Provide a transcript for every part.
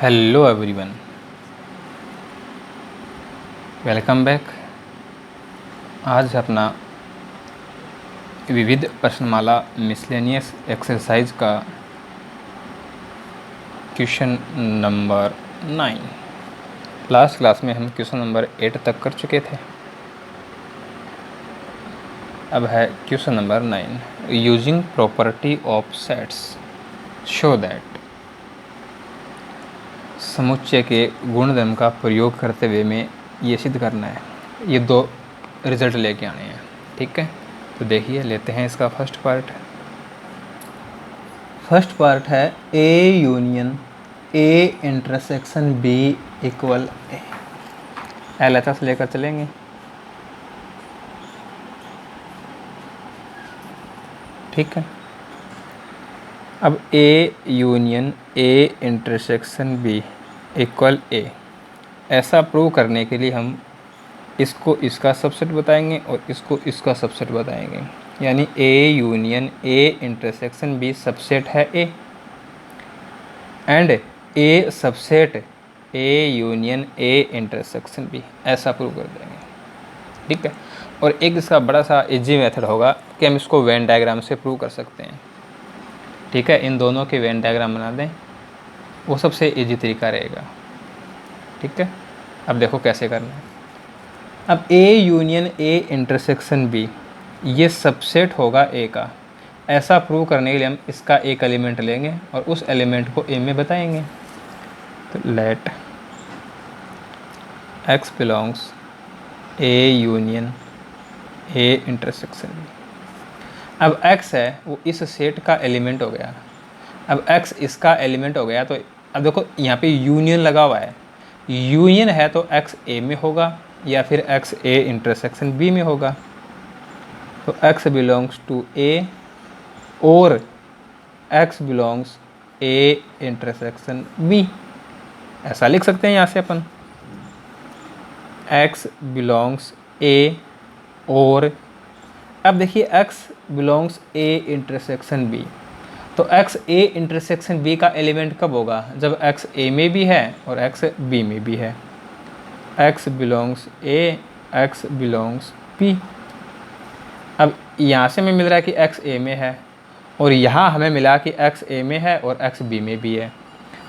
Hello everyone, welcome back. आज अपना विविध प्रश्नमाला मिसलेनियस एक्सरसाइज का क्वेश्चन नंबर 9। लास्ट क्लास में हम क्वेश्चन नंबर 8 तक कर चुके थे। अब है question number 9। Using property of sets show that. समुच्चय के गुणधर्म का प्रयोग करते हुए में ये सिद्ध करना है। ये दो रिजल्ट लेके आने हैं, ठीक है। तो देखिए, लेते हैं इसका फर्स्ट पार्ट। फर्स्ट पार्ट है A union A intersection B equal A. LHS लेकर चलेंगे। ठीक है। अब A union A intersection B equal A, ऐसा प्रूव करने के लिए हम इसको इसका सबसेट बताएंगे और इसको इसका सबसेट बताएंगे। यानी A union A intersection B subset है A, and A subset A union A intersection B, ऐसा प्रूव कर देंगे। ठीक है। और एक इसका बड़ा सा इजी मेथड होगा कि हम इसको वेन डायग्राम से प्रूव कर सकते हैं। ठीक है। इन दोनों के वेन डायग्राम बना दें, वो सबसे इजी तरीका रहेगा। ठीक है। अब देखो कैसे करना है। अब A union A intersection B ये सबसेट होगा ए का, ऐसा प्रूव करने के लिए हम इसका एक एलिमेंट लेंगे और उस एलिमेंट को ए में बताएंगे। तो let X belongs A union A intersection B. अब x है वो इस सेट का एलिमेंट हो गया। अब x इसका एलिमेंट हो गया, तो अब देखो यहाँ पे यूनियन लगा हुआ है। यूनियन है तो x a में होगा या फिर x a इंटरसेक्शन b में होगा। तो x बिलोंग्स टू a और x belongs a intersection b, ऐसा लिख सकते हैं यहाँ से अपन। x बिलोंग्स a और अब देखिए x belongs a intersection b, तो x a इंटरसेक्शन b का एलिमेंट कब होगा? जब x a में भी है और x b में भी है। x belongs a, x belongs b। अब यहाँ से हमें मिल रहा है कि x a में है और यहाँ हमें मिला कि x a में है और x b में भी है।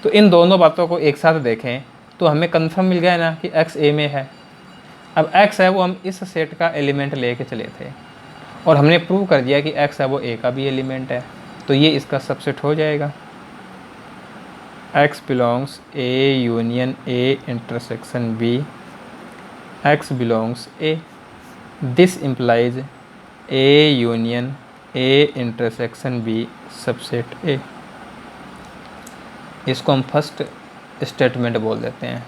तो इन दोनों बातों को एक साथ देखें तो हमें कंफर्म मिल गया ना कि x a में है। अब x है वो हम इस सेट का एलिमेंट लेके चले थे और हमने प्रूव कर दिया कि x है वो a का भी एलिमेंट है, तो ये इसका सबसेट हो जाएगा। x belongs a union a intersection b, x belongs a। This implies a union a intersection b subset a। इसको हम फर्स्ट स्टेटमेंट बोल देते हैं।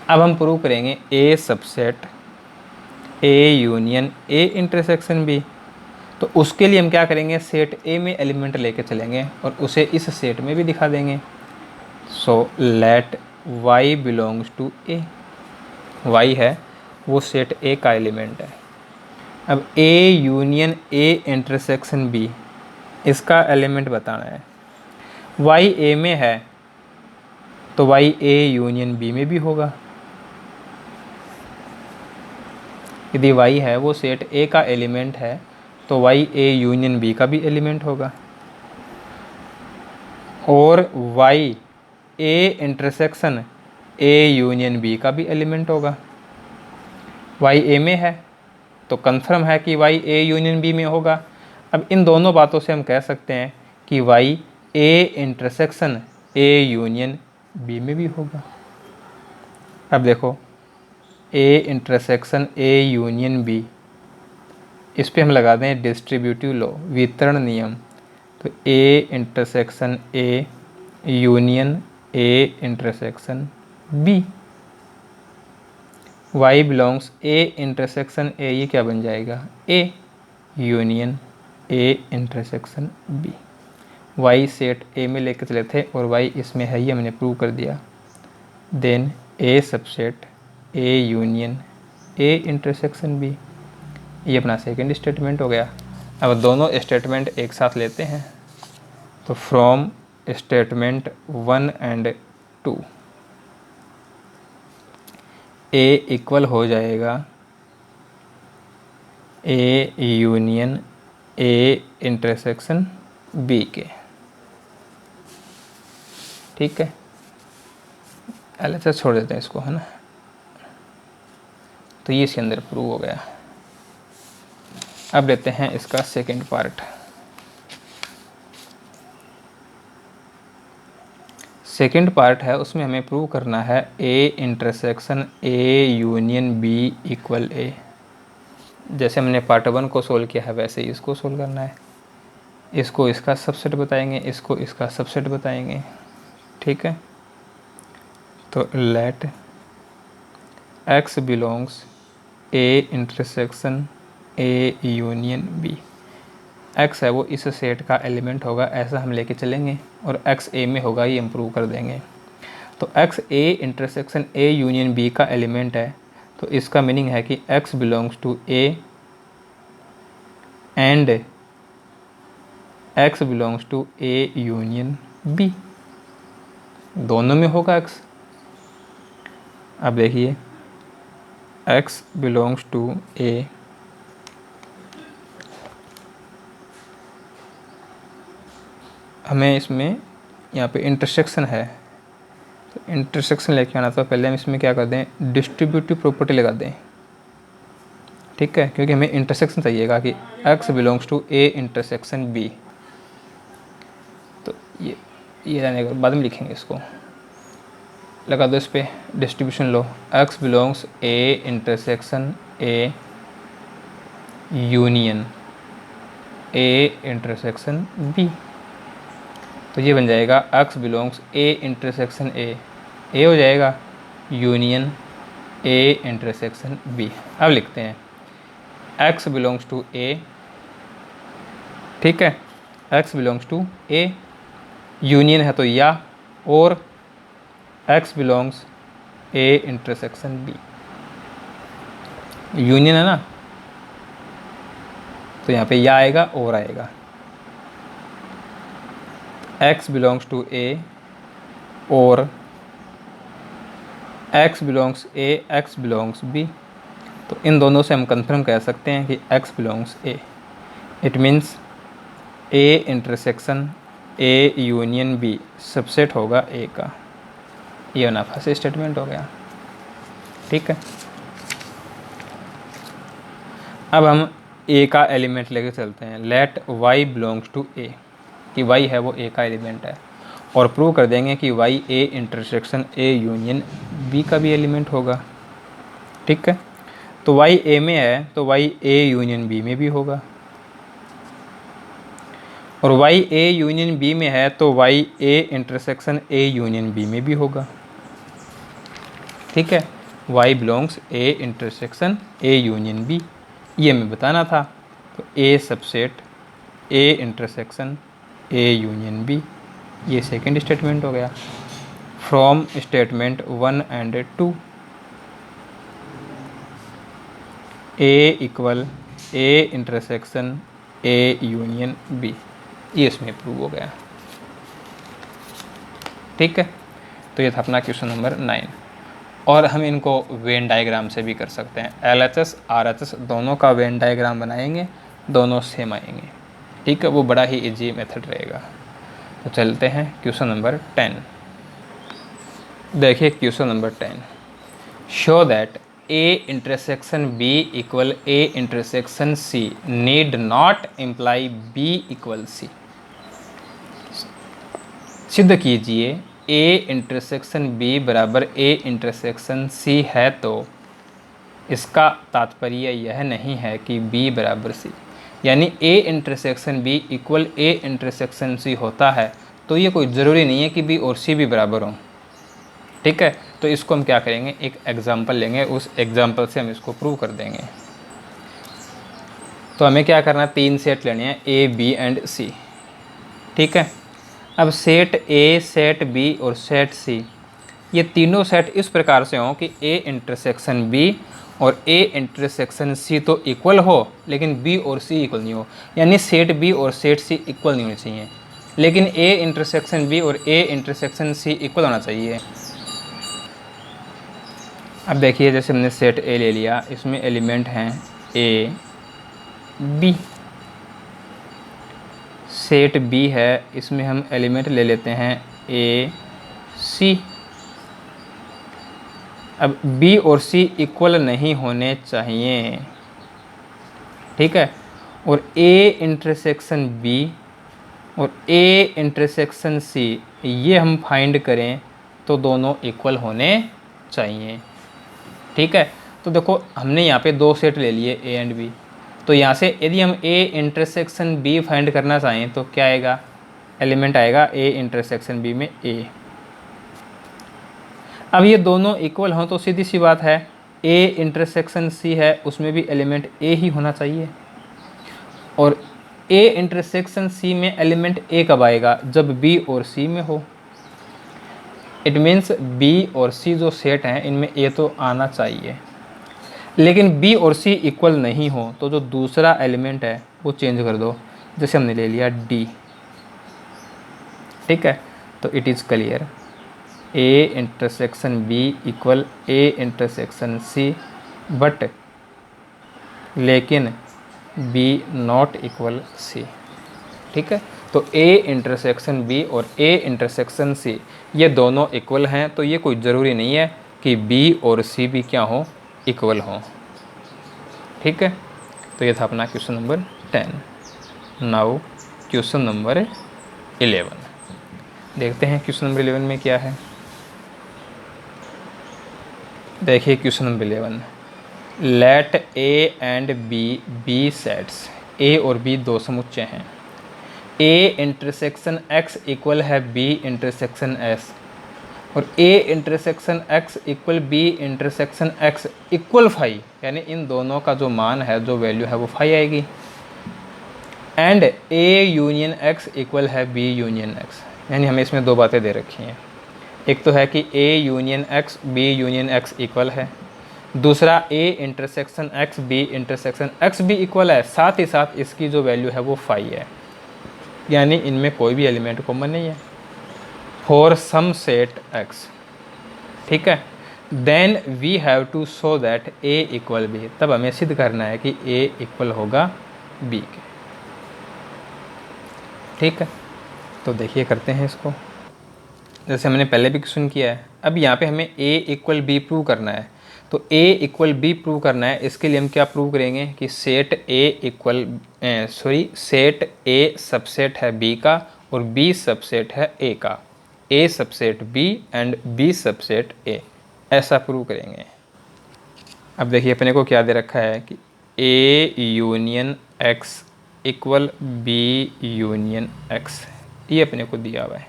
अब हम प्रूव करेंगे a subset a union a intersection b। तो उसके लिए हम क्या करेंगे, सेट a में एलिमेंट लेके चलेंगे और उसे इस सेट में भी दिखा देंगे। So let y belongs to a, y है वो सेट a का एलिमेंट है। अब a union a intersection b, इसका एलिमेंट बताना है। y a में है तो y a यूनियन b में भी होगा। यदि y है वो सेट a का एलिमेंट है तो y a यूनियन b का भी एलिमेंट होगा। और y a intersection a union b का भी एलिमेंट होगा। y a में है तो कंफर्म है कि y a यूनियन b में होगा। अब इन दोनों बातों से हम कह सकते हैं कि y a intersection a union b में भी होगा। अब देखो a intersection a union b, इस पे हम लगा दें डिस्ट्रीब्यूटिव लॉ, वितरण नियम। तो a intersection a union a intersection b, y belongs a intersection a, ये क्या बन जाएगा, a union a intersection b। y set a में लेकर चले थे और y इसमें है, ये हमने प्रूव कर दिया। Then a subset a union a intersection b, ये अपना सेकंड स्टेटमेंट हो गया। अब दोनों स्टेटमेंट एक साथ लेते हैं। तो from statement 1 and two A equal हो जाएगा A union A intersection B के। ठीक है, LHS छोड़ देते हैं इसको, है ना। तो ये इसके अंदर प्रूव हो गया। अब लेते हैं इसका सेकंड पार्ट। सेकंड पार्ट है, उसमें हमें प्रूव करना है A intersection A union B equal A. जैसे हमने पार्ट 1 को सोल्व किया है वैसे ही इसको सोल्व करना है। इसको इसका सबसेट बताएंगे, इसको इसका सबसेट बताएंगे। ठीक है, तो let x belongs A intersection A union B. x है वो इस सेट का एलिमेंट होगा, ऐसा हम लेके चलेंगे, और x a में होगा, ये इम्प्रूव कर देंगे। तो x a intersection a union b का एलिमेंट है, तो इसका मीनिंग है कि x belongs to a and x belongs to a union b, दोनों में होगा x। अब देखिए x बिलोंग्स टू a, हमें इसमें यहाँ पे इंटरसेक्शन है, तो इंटरसेक्शन लेके आना, तो पहले हम इसमें क्या कर दें, डिस्ट्रीब्यूटिव प्रॉपर्टी लगा दें। ठीक है, क्योंकि हमें इंटरसेक्शन चाहिएगा कि x belongs to a intersection b। तो ये रहने के बाद में लिखेंगे, इसको लगा दो, इस पर distribution low, x belongs a intersection a union a intersection b। तो ये बन जाएगा x belongs a intersection a हो जाएगा यूनियन a इंटरसेक्शन b। अब लिखते हैं x बिलोंग्स टू a, ठीक है, x belongs to a, union है तो या, और x belongs a intersection b, union है ना, तो यहाँ पे या आएगा और आएगा। x बिलोंग्स टू a और x belongs a, x belongs b, तो इन दोनों से हम कंफर्म कह सकते हैं कि x belongs a। It means a intersection a union b subset होगा a का। ये ना फर्स्ट स्टेटमेंट हो गया। ठीक है, अब हम a का एलिमेंट लेके चलते हैं। Let y belongs to a, कि y है वो a का एलिमेंट है, और प्रूव कर देंगे कि y a intersection a union b का भी एलिमेंट होगा। ठीक है, तो y a में है तो y a यूनियन b में भी होगा, और y a यूनियन b में है तो y a intersection a union b में भी होगा। ठीक है, y belongs a intersection a union b, ये हमें बताना था। तो a subset a intersection a union b, ये सेकंड स्टेटमेंट हो गया। From statement 1 and 2, a equal a intersection a union b, ये इसमें प्रूव हो गया। ठीक है, तो ये था अपना क्वेश्चन नंबर 9। और हम इनको वेन डायग्राम से भी कर सकते हैं। LHS RHS दोनों का वेन डायग्राम बनाएंगे, दोनों सेम आएंगे। ठीक है, वो बड़ा ही इजी मेथड रहेगा। तो चलते हैं क्वेश्चन नंबर 10। देखिए question number 10, show that A intersection B equal A intersection C need not imply B equal C। सिद्ध कीजिए A इंटरसेक्शन B बराबर A इंटरसेक्शन C है, तो इसका तात्पर्य यह नहीं है कि B बराबर C, यानी A intersection B equal A intersection C होता है, तो ये कोई ज़रूरी नहीं है कि B और C भी बराबर हों। ठीक है, तो इसको हम क्या करेंगे, एक एग्जाम्पल लेंगे, उस एग्जाम्पल से हम इसको प्रूव कर देंगे। तो हमें क्या करना है, 3 सेट लेने हैं A, B एंड C। ठीक है, अब सेट A, सेट B और सेट C, ये तीनों सेट इस प्रकार से हों कि A इंटरसेक्शन B और A इंटरसेक्शन C तो इक्वल हो, लेकिन B और C इक्वल नहीं हो, यानी सेट B और सेट C इक्वल नहीं होने चाहिए। लेकिन ए इंटरसेक्शन बी और ए इंटरसेक्शन सी इक्वल होना चाहिए। अब देखिए जैसे हमने सेट ए ले लिया, इसमें एलिमेंट हैं ए बी। सेट बी है, इसमें हम एलिमेंट ले लेते हैं ए सी। अब बी और सी इक्वल नहीं होने चाहिए, ठीक है। और ए इंटरसेक्शन बी और ए इंटरसेक्शन सी ये हम फाइंड करें तो दोनों इक्वल होने चाहिए, ठीक है। तो देखो हमने यहाँ पे दो सेट ले लिए ए एंड बी, तो यहाँ से यदि हम ए इंटरसेक्शन बी फाइंड करना चाहें तो क्या आएगा, एलिमेंट आएगा ए इंटरसेक्शन बी में ए। अब ये दोनों इक्वल हों तो सीधी सी बात है ए इंटरसेक्शन सी है उसमें भी एलिमेंट ए ही होना चाहिए। और ए इंटरसेक्शन सी में एलिमेंट ए कब आएगा, जब बी और सी में हो। इट मीन्स बी और सी जो सेट हैं इनमें ए तो आना चाहिए। लेकिन बी और सी इक्वल नहीं हो तो जो दूसरा एलिमेंट है वो चेंज कर दो, जैसे हमने ले लिया डी, ठीक है। तो it is clear A intersection B equal A intersection C, but लेकिन बी नॉट इक्वल सी, ठीक है। तो ए इंटरसेक्शन बी और ए इंटरसेक्शन सी ये दोनों इक्वल हैं, तो ये कोई ज़रूरी नहीं है कि बी और सी भी क्या हो, इक्वल हो, ठीक है। तो ये था अपना question number 10। Now question number 11 देखते हैं। क्वेश्चन नंबर 11 में क्या है, देखिए question number 11, let A and B be sets. A और बी दो समुच्चय हैं। ए इंटरसेक्शन एक्स इक्वल है बी इंटरसेक्शन एस, और A intersection X equal B intersection X equal phi, यानी इन दोनों का जो मान है, जो वैल्यू है वो फाई आएगी। And A union X equal है बी यूनियन एक्स, यानी हमें इसमें दो बातें दे रखी हैं। एक तो है कि A union X B union X equal है, दूसरा A intersection X B intersection X भी इक्वल है, साथ ही साथ इसकी जो वैल्यू है वो फाई है, यानी इनमें कोई भी एलिमेंट कॉमन नहीं है। फॉर सम सेट एक्स, ठीक है, then we have to show that A equal B, तब हमें सिद्ध करना है कि ए इक्वल होगा बी के, ठीक है। तो देखिए करते हैं इसको, जैसे हमने पहले भी क्वेश्चन किया है। अब यहाँ पे हमें ए इक्वल बी प्रूव करना है, तो ए इक्वल बी प्रूव करना है, इसके लिए हम क्या प्रूव करेंगे कि set A equal set A subset है बी का और बी सबसेट है ए का, A subset B and B subset A, ऐसा प्रूव करेंगे। अब देखिए अपने को क्या दे रखा है कि A union X equal B union X, ये अपने को दिया हुआ है,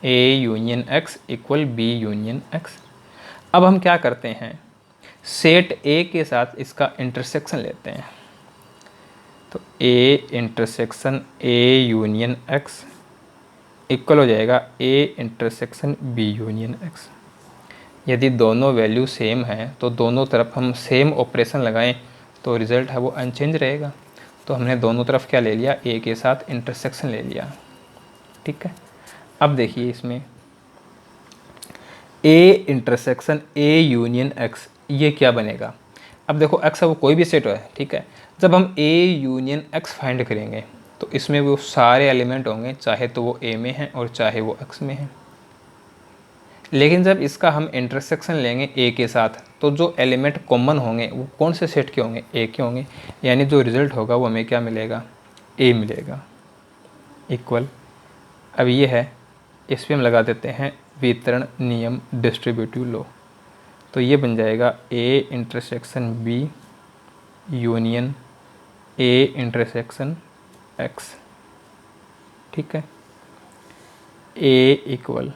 A union X equal B union X. अब हम क्या करते हैं, सेट ए के साथ इसका इंटरसेक्शन लेते हैं, तो A intersection A union X equal हो जाएगा A intersection B union X. यदि दोनों वैल्यू सेम हैं तो दोनों तरफ हम सेम ऑपरेशन लगाएं तो रिज़ल्ट है वो अनचेंज रहेगा। तो हमने दोनों तरफ क्या ले लिया, ए के साथ इंटरसेक्शन ले लिया, ठीक है। अब देखिए इसमें ए इंटरसेक्शन ए यूनियन एक्स, ये क्या बनेगा। अब देखो एक्स है वो कोई भी सेट है, ठीक है। जब हम ए यूनियन एक्स फाइंड करेंगे तो इसमें वो सारे एलिमेंट होंगे, चाहे तो वो ए में हैं और चाहे वो एक्स में हैं। लेकिन जब इसका हम इंटरसेक्शन लेंगे ए के साथ तो जो एलिमेंट कॉमन होंगे वो कौन से सेट के होंगे, ए के होंगे, यानी जो रिज़ल्ट होगा वो हमें क्या मिलेगा, ए मिलेगा, इक्वल। अब ये है, इस पर हम लगा देते हैं वितरण नियम, डिस्ट्रीब्यूटिव लॉ, तो ये बन जाएगा A intersection B union A intersection X, ठीक है। A equal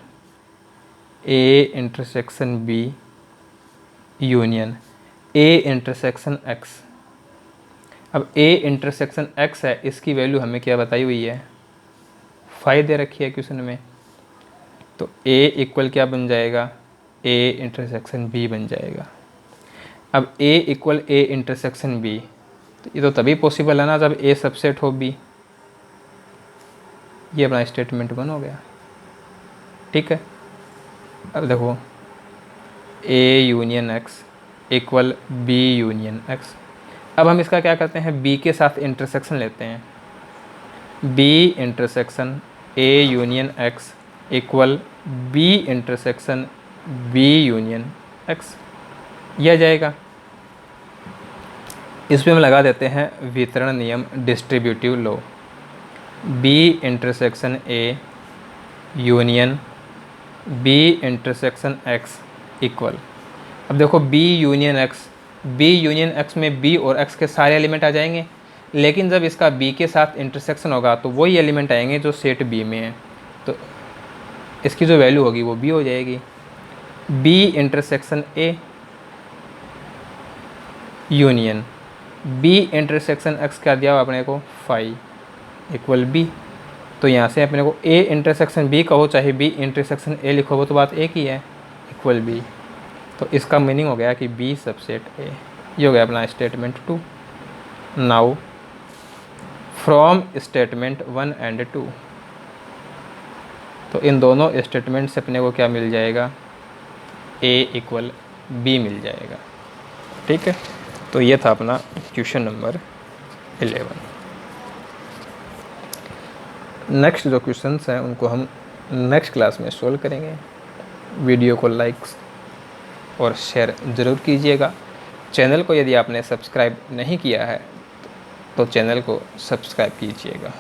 A intersection B union A intersection X. अब ए इंटरसेक्शन एक्स है, इसकी वैल्यू हमें क्या बताई हुई है, फाइव दे रखी है क्वेश्चन में, तो ए इक्वल क्या बन जाएगा, ए इंटरसेक्शन बी बन जाएगा। अब ए इक्वल ए इंटरसेक्शन बी, तो ये तो तभी पॉसिबल है ना जब ए सबसेट हो बी, ये अपना स्टेटमेंट 1 हो गया। ठीक है, अब देखो A union X equal B union X. अब हम इसका क्या करते हैं, बी के साथ इंटरसेक्शन लेते हैं। B intersection A union X equal B intersection B union X, यह जाएगा। इसमें हम लगा देते हैं वितरण नियम, distributive law. B intersection A union B intersection X equal, अब देखो B union X, B union X में बी और एक्स के सारे एलिमेंट आ जाएंगे, लेकिन जब इसका बी के साथ इंटरसेक्शन होगा तो वही एलिमेंट आएंगे जो सेट बी में है, तो इसकी जो वैल्यू होगी वो बी हो जाएगी। B intersection A union B intersection X क्या दिया हुआ अपने को 5 इक्वल बी, तो यहाँ से अपने को ए इंटरसेक्शन बी कहो चाहे बी इंटरसेक्शन ए लिखो वो तो बात एक ही है, इक्वल बी। तो इसका मीनिंग हो गया कि बी सबसेट ए। ये हो गया अपना statement 2। Now from statement 1 and 2, तो इन दोनों स्टेटमेंट से अपने को क्या मिल जाएगा, ए इक्वल बी मिल जाएगा। ठीक है, तो ये था अपना क्वेश्चन नंबर 11। नेक्स्ट जो क्वेश्चंस हैं उनको हम नेक्स्ट क्लास में सोल्व करेंगे। वीडियो को लाइक्स और शेयर ज़रूर कीजिएगा। चैनल को यदि आपने सब्सक्राइब नहीं किया है तो चैनल को सब्सक्राइब कीजिएगा।